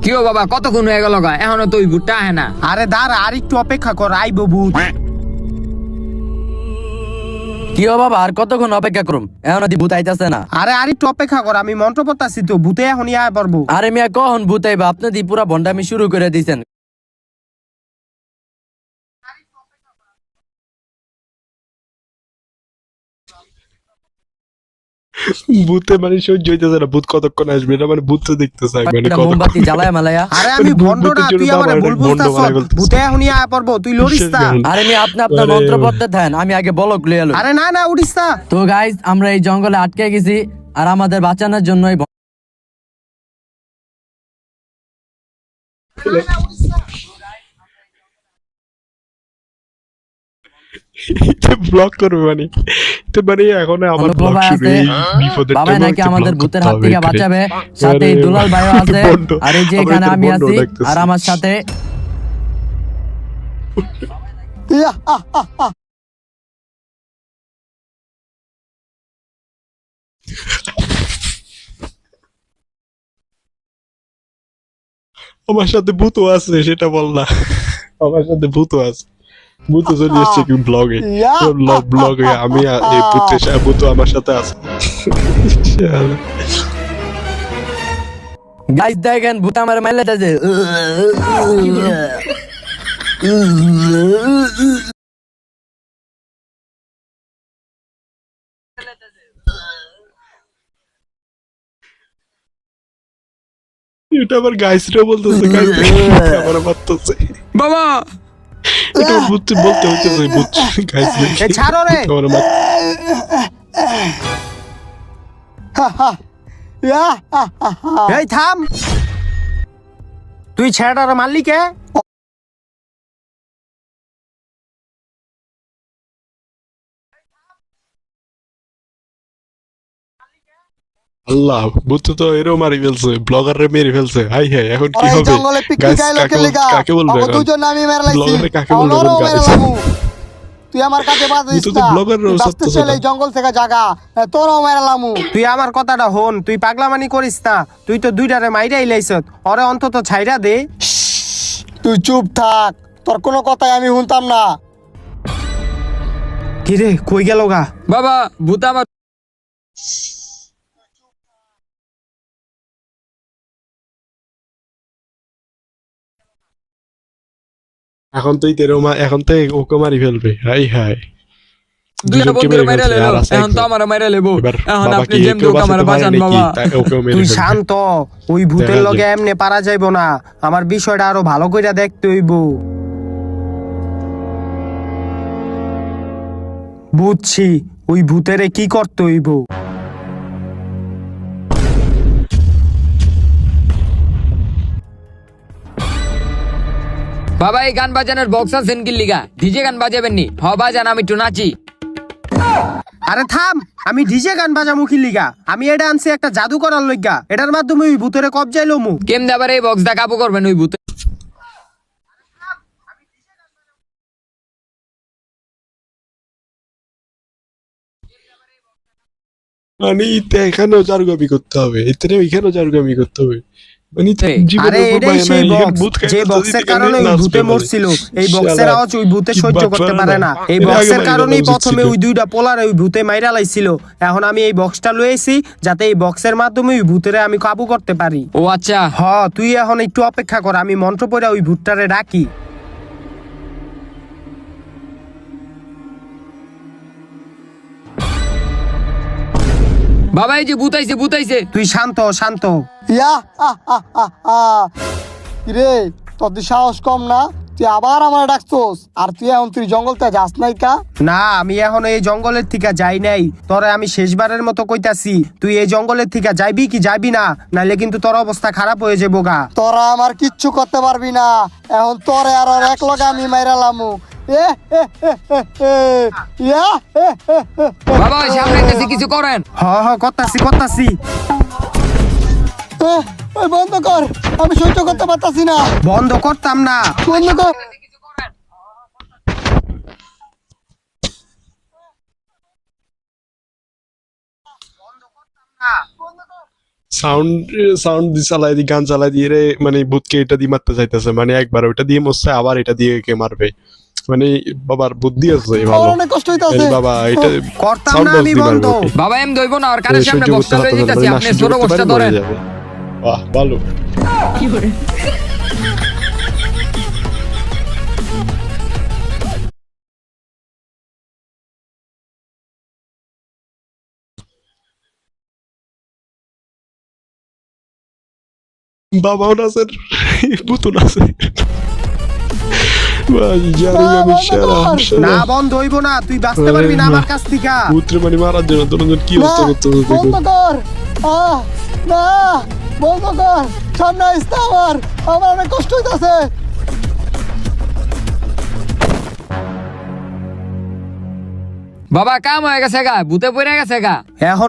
কিও বাবা কতক্ষণ হয়ে গেল গা, এখনো তো ওই ভূতটা আহে না। আরে দাঁড়া, আর একটু অপেক্ষা কর, আইবো ভূত। কি ও বাবা, আর কতক্ষণ অপেক্ষা করুম, এখন অব্দি ভূত আইতাছে না। আরে আর একটু অপেক্ষা কর, আমি মন্ত্র পড়তাছি তো, ভূতে এখনই আয় পারবো। আরে মিয়া কখন ভূত আইবা, আপনি দি পুরা ভন্ডামি শুরু করে দিছেন। ভূতে মানে সহ্য হইতেছে না, ভূত কতক্ষণ আসবে, এটা মানে ভূত তো দেখতেছে মানে একটা কতক্ষণ। মোমবাতি জ্বালায় মালায়া। আরে আমি ভন্ড না, তুই আমার ভুল বুঝতাছ, বানায় ফেলতেছে। ভূতে এখনই আয় পারবো, তুই লড়িস না। আরে মিয়া আপনি আপনার আরে- মন্ত্র পড়তে থাকেন, আমি আগে বলক লইয়া লই। আরে না উড়িস না। তো গাইস, আমরা এই জঙ্গলে আটকে গেছি, আর আমাদের বাঁচানোর জন্য ব্লক করবে মানে, তো মানে এখন আমার অনেক ব্লক বাবা শুরু, আছে। এই বিপদের বাবা টাইমে নাকি আমাকে আমাদের block ভূতের করতে হাত হবে থেকে এখানে। বাঁচাবে, সাথে এই আরে দুলাল ভাইও আছে, বন্ধ। আর এই যে আমরা এখানে এখানে আমি বন্ধ আছি, ডাকতেছি। আর আমার সাথে ইয়া, আহ, আহ, আহ। আমার সাথে ভূত আছে সেটা বল না, আমার সাথে ভূত আছে, ভূত চলে এসছে কি ব্লগে, ইয়া, ব্লগে আমি এই ভূত আমার সাথে আছে। গাইস দেখেন ভূত আমার মাইলাতেছে। এটা আবার গাইসরা বলতেছে, গাইস আমার মারতেছে, বাবা এটা ভূত বলতে হইতেছে, ভূত গাইস এ ছাড়ো রে। আমার মার ইয়া, আহ, আহ, আহ। এই থাম, তুই ছেড়ার মালিকে। আল্লাহ, ভূত তো এরও মারি ফেলছে, ব্লগাররে মেরে ফেলছে, হাই হাই এখন কি ওরা এই হবে জঙ্গলে পিকনিক গাইস? আইলো কে লিগা? কাকে বলবে ওকে এখন? দুজন আমি মেরে লাইছি, ব্লগারে কাকে এখন বলবে ওরও এখন মেরে গাইস? লামু। তুই আমার কাছে বাঁচিস তুই তো না, ব্লগাররাও তুই বাঁচতে সত্যি চাইলে কথা। এই জঙ্গল থেকে জাগা, তোরও মেরে লামু। তুই আমার কথাটা হন, তুই পাগলামানি করিস না, তুই তো দুইটারে মাইরাই লাইছত, ওরে অন্তত ছাইরা দে। তুই চুপ থাক, তোর কোনো কথাই আমি শুনতাম না। কিরে কই গেল গা? বাবা ভূত আমার এখন তুই এখন তো ওকে মারি ফেলবে, হাই হাই দুইটা দুজনকে বন্ধুরে মেরে মাইরা ফেলছে, লেলো, আর আছে এখন তো একজন। আমার মাইরা লেবো। এবার এখন বাবা আপনি কি যেমন কেউ হোক আমার বাঁচাতে পারে বাঁচান নাকি? বাবা। ওকেও মেরে তুই ফেলবে। শান্ত, ওই ভূতের দেখা লগে যাক। এমনি পারা যাইব না, আমার বিষয়টা আরো ভালো কইরা দেখতে হইব। বুঝছি, ওই ভূতেরে কি করতে হইব। বাবা এই গান বাজানোর বক্স আছেন কি লিগা? ডিজে গান বাজাবেন নি? হ বাজান, আমি একটু নাচি। আরে থাম, আমি ডিজে গান বাজামুখী লিগা, আমি এটা আনছি একটা জাদু করার লইগা, এটার মাধ্যমে ওই ভূতেরে কবজাই লমু। কেমনে আবার এই বক্স দা কাবু করবেন ওই ভূতে? মানে এখানেও জারুগামি করতে হবে, এখানে ওইখানেও জারুগামি করতে হবে, মানে জীবনের আরে উপর এটাই মায়া সেই নাই, এখানে বক্স, ভূত খাইতে যে যদি বক্সের এখানে কারণে ওই নাচবে ভূতে বলে। মরছিল, এই বক্সের শালা, আওয়াজ ওই ভূতে কি সহ্য বাটপার করতে পারে না। এই এর আগে বক্সের মাইরা কারণেই দেওয়া উচিত প্রথমে ছিল। ওই দুইটা পোলার ওই ভূতে মাইরা লাইছিল। এখন আমি এই বক্সটা লইছি যাতে এই বক্সের মাধ্যমে ওই ভূতেরে আমি কাবু করতে পারি। ও আচ্ছা, হ, তুই এখন একটু অপেক্ষা কর, আমি মন্ত্র পড়ে ওই ভূতটারে ডাকি। বাবা এই যে ভূত আইছে, ভূত আইছে। তুই শান্ত শান্ত। ইয়া, আহ, আহ, আহ, আহ। কিরে, তোর দি সাহস কম না? তুই আবার আমার ডাকছোস, আর তুই এখন তুই জঙ্গলতে যাস নাই কা? না, আমি এখন এই জঙ্গলের থেকে যাই নাই, তোরে আমি শেষবারের মতো কইতাছি, তুই এই জঙ্গলের থেকে যাইবি কি যাবি না, নাইলে কিন্তু তোর অবস্থা খারাপ হয়ে যাবো গা। তোরা আমার কিচ্ছু করতে পারবি না, এখন তোরে আর ওর এক লগে আমি মাইরা লামু। এ, এ, এ, এ, এ, ইয়া, এ, এ, এ, এ। বাবা ওই সামনে আইতেছে, কিছু করেন। হ করতাছি করতাছি। ওই বন্ধ কর, আমি সহ্য করতে পারতাছি না। বন্ধ করতাম না। বন্ধ কর। সাউন্ড সাউন্ড দিয়ে চালাই দি, গান চালাই দিয়ে রে, মানে ভূতকে এটা দিয়ে মারতে চাইতেছে, মানে একবার ওইটা দিয়ে মরছে, আবার এটা দিয়ে কে মারবে, মানে বাবার বুদ্ধি আছে ভালো। আমার অনেক কষ্ট হইতাছে। এই বাবা এটা করতাম sound না box আমি দিয়ে বন্ধ। মারবে ওকে। বাবা এম দইব না, আর কানের এই সামনে সহ্য বক্সটা করতে লয়ে পারতেছে না, দিতেছি, না আপনি সহ্য ছোট করতে বক্সটা পারে, মরে ধরেন। যাবে। বাহ ভালো। বাবাও নাচের, ভূতও নাচে। ভাই জানি আমি সেরা না সেরা। বন্ধ হইব না, তুই বাঁচতে পারবি না আমার কাছ থেকে। ভূতরে মানে মারার জন্য তোর কি না, অবস্থা করতে বন্ধ কর। না, বন্ধ কর। সামনে আসতে আমার অনেক কষ্ট হইতাছে। বাবা কাম হয়ে গেছে গা, ভূতে পড়ে গেছে গা। এখন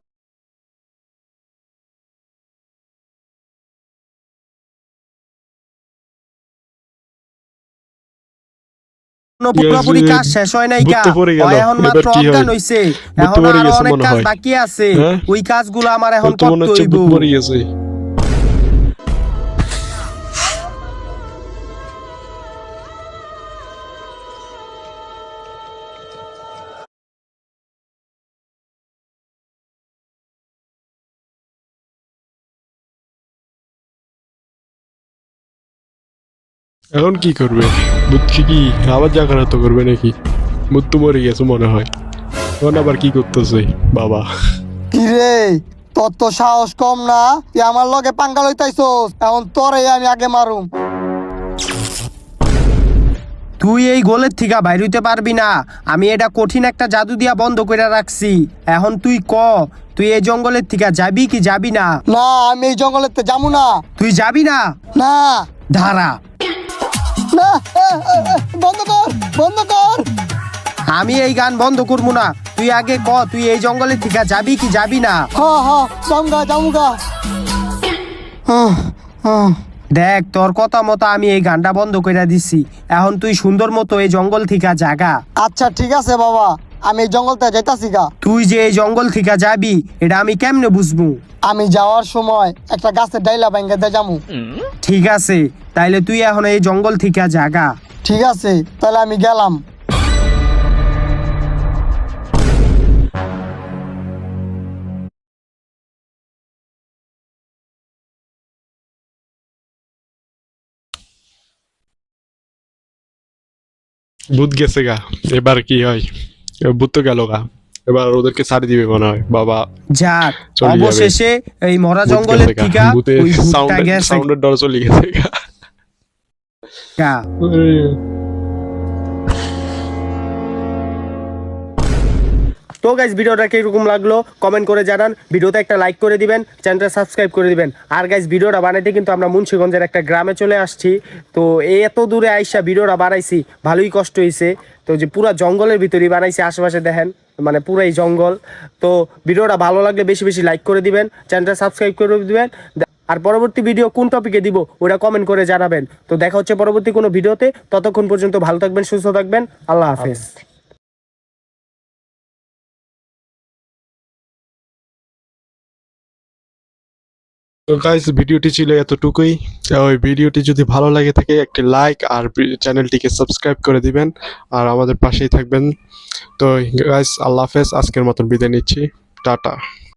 পুরোপুরি কাজ শেষ হয় নাই কা। ভূত তো পড়ে গেল, এখন এবার মাত্র কি হয়? অজ্ঞান হইছে। ভূত তো এখন মরে আরো গেছে অনেক মনে কাজ হয়। বাকি আছে। হ্যাঁ? ওই কাজগুলো আমার এখন তো মনে করতে হচ্ছে হইব। ভূত মরে গেছে। এখন কি করবে ভূত? কি আবার জাগ্রত করবে নাকি? ভূত তো মরে গেছে মনে হয়, এখন আবার কি করতেছে বাবা? কিরে, তোর তো সাহস কম না, তুই আমার লগে পাঙ্গা লইতাইছস। এখন তোরে আমি আগে মারুম। তুই এই গোলের থেকে বাইর হইতে পারবি না। আমি এটা কঠিন একটা জাদু দিয়া বন্ধ করে রাখছি। এখন তুই তুই এই জঙ্গলের থেকে যাবি কি যাবি না? না, আমি এই জঙ্গলেতে যাবো না। তুই যাবি না? না ধারা না, বন্ধ কর, বন্ধ কর। আমি এই গান বন্ধ করবো না। তুই আগে তুই এই জঙ্গলের থেকে যাবি কি যাবি না? জামগা জামগা। দেখ তোর কথা মতো আমি এই গানটা বন্ধ করে দিছি। এখন তুই সুন্দর মতো এই জঙ্গল থেকে জাগা। আচ্ছা ঠিক আছে বাবা, আমি এই জঙ্গলতে যাইতাছি গা। তুই যে এই জঙ্গল থেকে যাবি এটা আমি কেমনে বুঝবো? আমি যাওয়ার সময় একটা গাছের ডাইলা ভাঙ্গে দে যামু। ঠিক আছে, তাইলে তুই এখন এই জঙ্গল থেকে জাগা। ঠিক আছে, তাহলে আমি গেলাম। ভূত গেছে গা, এবার কি হয়? ভূত তো গেল গা, এবার ওদেরকে ছাড়ি দিবে মনে হয় বাবা। যাক, চলে যাবে। অবশেষে এই মরা ভূত জঙ্গলের গেছে গা, থেকে ভূতের ওই ভূতটা গেছে সাউন্ডের ডর চলে গেছে গা। গা। তো গাইস, ভিডিওটা কিরকম লাগলো কমেন্ট করে জানান। ভিডিওতে একটা লাইক করে দিবেন, চ্যানেলটা সাবস্ক্রাইব করে দিবেন। আর গাইস, ভিডিওটা বানাইতে কিন্তু আমরা মুন্সিগঞ্জের একটা গ্রামে চলে আসছি। তো এই এত দূরে আইসা ভিডিওটা বানাইছি, ভালোই কষ্ট হয়েছে। তো যে পুরা জঙ্গলের ভিতরেই বানাইছি, আশেপাশে দেখেন মানে পুরাই জঙ্গল। তো ভিডিওটা ভালো লাগলে বেশি বেশি লাইক করে দিবেন, চ্যানেলটা সাবস্ক্রাইব করে দিবেন। আর পরবর্তী ভিডিও কোন টপিকে দিব ওটা কমেন্ট করে জানাবেন। তো দেখা হচ্ছে পরবর্তী কোনো ভিডিওতে। ততক্ষণ পর্যন্ত ভালো থাকবেন, সুস্থ থাকবেন। আল্লাহ হাফেজ। তো গাইস, ভিডিওটি ছিল এতটুকুই। ওই ভিডিওটি যদি ভালো লাগে থাকে একটি লাইক আর চ্যানেলটিকে সাবস্ক্রাইব করে দিবেন, আর আমাদের পাশেই থাকবেন। তো গাইস, আল্লাহ হাফেজ, আজকের মতন বিদায় নিচ্ছি, টাটা।